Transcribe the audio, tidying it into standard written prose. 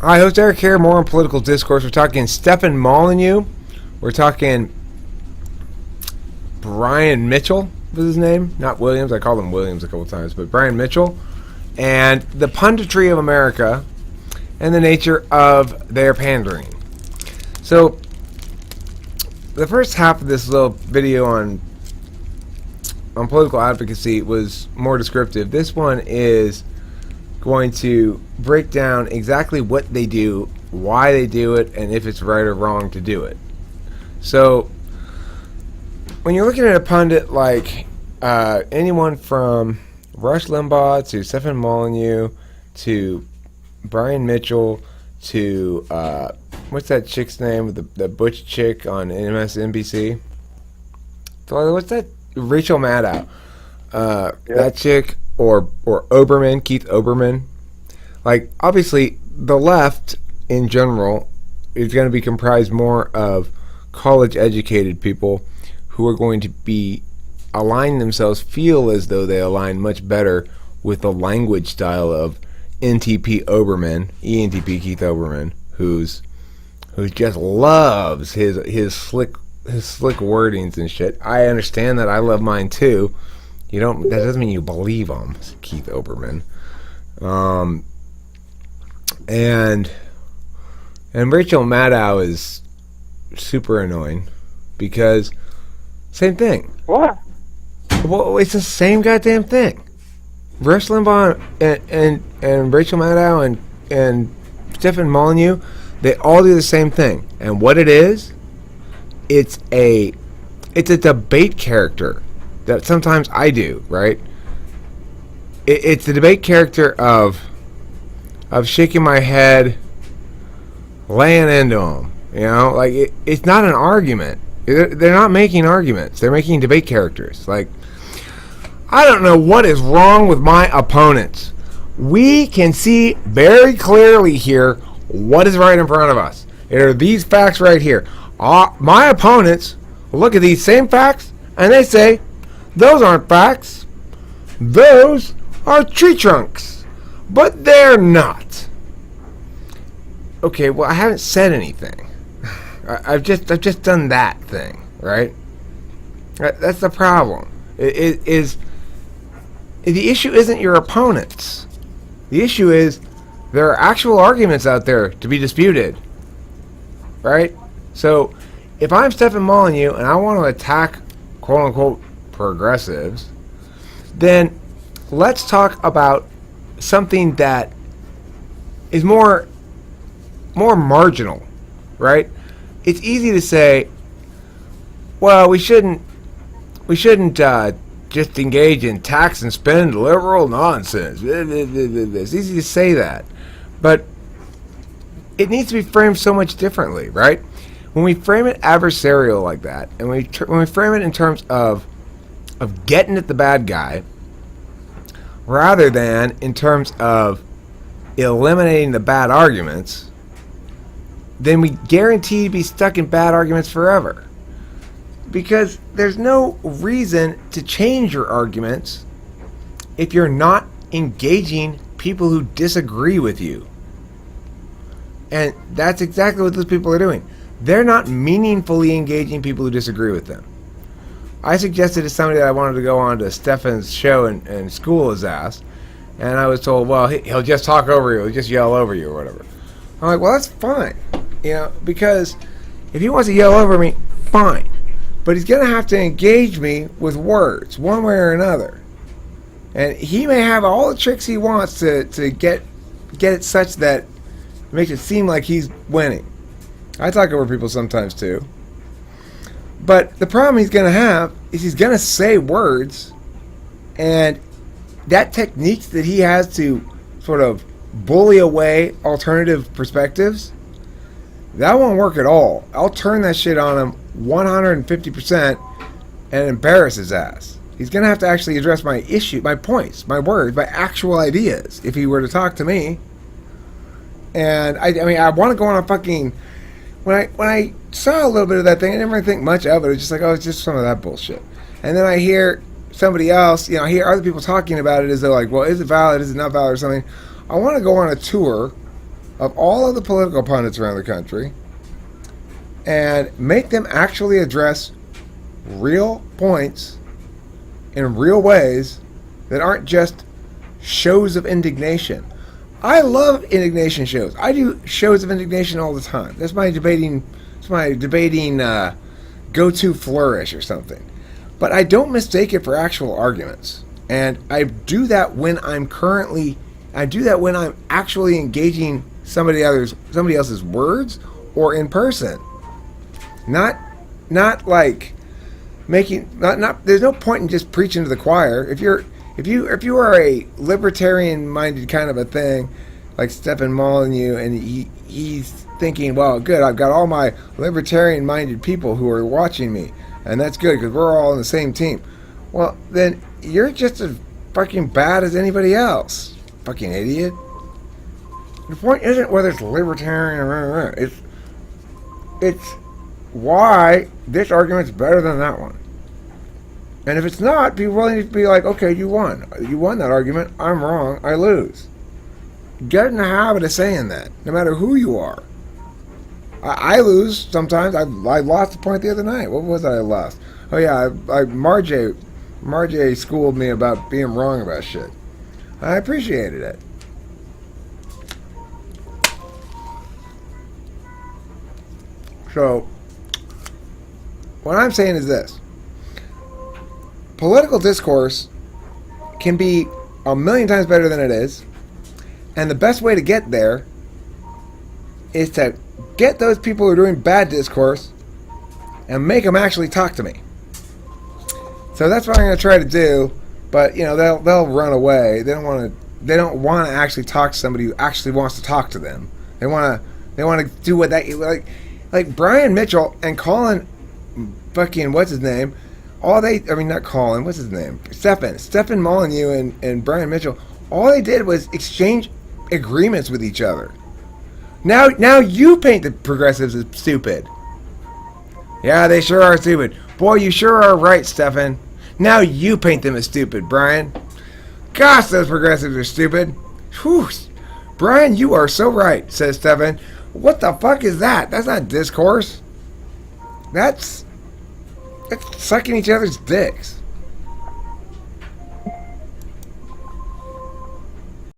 Hi, host Eric here. More on political discourse. We're talking Stefan Molyneux. We're talking Brian Mitchell was his name, not Williams. I called him Williams a couple times, but Brian Mitchell, and the punditry of America and the nature of their pandering. So, the first half of this little video on political advocacy was more descriptive. This one is going to break down exactly what they do, why they do it, and if it's right or wrong to do it. So, when you're looking at a pundit like anyone from Rush Limbaugh to Stefan Molyneux to Brian Mitchell to what's that chick's name, the butch chick on MSNBC? What's that? Rachel Maddow. That chick, or Oberman, Keith Oberman. Like, obviously, the left in general is going to be comprised more of college-educated people who are going to be align themselves, feel as though they align much better with the language style of ENTP Keith Oberman, who just loves his slick wordings and shit. I understand that. I love mine too. That doesn't mean you believe him, Keith Oberman. And Rachel Maddow is super annoying because same thing. What? Well, it's the same goddamn thing. Rush Limbaugh and Rachel Maddow and Stefan Molyneux, they all do the same thing. And what it is, it's a debate character that sometimes I do, right? It's the debate character of shaking my head, laying into them. Like it's not an argument. They're not making arguments. They're making debate characters. Like, I don't know what is wrong with my opponents. We can see very clearly here what is right in front of us. There are these facts right here. My opponents look at these same facts and they say, those aren't facts. Those are tree trunks. But they're not. Okay, well, I haven't said anything. I've just done that thing, right? That's the problem. The issue isn't your opponents. The issue is there are actual arguments out there to be disputed, right? So if I'm Stefan Molyneux and I want to attack quote-unquote progressives, then let's talk about something that is more marginal, right? It's easy to say, well, we shouldn't just engage in tax and spend liberal nonsense. It's easy to say that, but it needs to be framed so much differently, right? When we frame it adversarial like that, and when we frame it in terms of getting at the bad guy, rather than in terms of eliminating the bad arguments, then we guarantee to be stuck in bad arguments forever. Because there's no reason to change your arguments if you're not engaging people who disagree with you. And that's exactly what those people are doing. They're not meaningfully engaging people who disagree with them. I suggested to somebody that I wanted to go on to Stefan's show and school his ass, and I was told, well, he'll just talk over you, he'll just yell over you or whatever. I'm like, well, that's fine, because if he wants to yell over me, fine, but he's going to have to engage me with words, one way or another. And he may have all the tricks he wants to get it such that it makes it seem like he's winning. I talk over people sometimes too. But the problem he's going to have is he's going to say words, and that technique that he has to sort of bully away alternative perspectives, that won't work at all. I'll turn that shit on him 150% and embarrass his ass. He's going to have to actually address my issue, my points, my words, my actual ideas if he were to talk to me. And I want to go on a fucking... When I saw a little bit of that thing, I didn't really think much of it. It was just like, oh, it's just some of that bullshit. And then I hear somebody else, I hear other people talking about it as though like, well, is it valid, is it not valid or something. I want to go on a tour of all of the political pundits around the country and make them actually address real points in real ways that aren't just shows of indignation. I love indignation shows. I do shows of indignation all the time. That's my debating go-to flourish or something. But I don't mistake it for actual arguments. And I do that when I'm actually engaging somebody else's words or in person. Not like there's no point in just preaching to the choir. If you are a libertarian-minded kind of a thing, like Stephen Molyneux, and he's thinking, well, good, I've got all my libertarian-minded people who are watching me, and that's good because we're all on the same team. Well, then you're just as fucking bad as anybody else, fucking idiot. The point isn't whether it's libertarian or it's why this argument's better than that one. And if it's not, be willing to be like, okay, you won that argument, I'm wrong, I lose. Get in the habit of saying that, no matter who you are. I lose sometimes. I lost a point the other night. What was it I lost? Oh yeah, Marjay schooled me about being wrong about shit. I appreciated it. So, what I'm saying is this. Political discourse can be a million times better than it is, and the best way to get there is to get those people who are doing bad discourse and make them actually talk to me. So that's what I'm going to try to do, but they'll run away. They don't want to actually talk to somebody who actually wants to talk to them. They want to do what that like Brian Mitchell and Colin fucking what's his name? Not Colin, what's his name? Stephen Molyneux and Brian Mitchell, all they did was exchange agreements with each other. Now you paint the progressives as stupid. Yeah, they sure are stupid. Boy, you sure are right, Stephen. Now you paint them as stupid, Brian. Gosh, those progressives are stupid. Whew. Brian, you are so right, says Stephen. What the fuck is that? That's not discourse. That's sucking each other's dicks.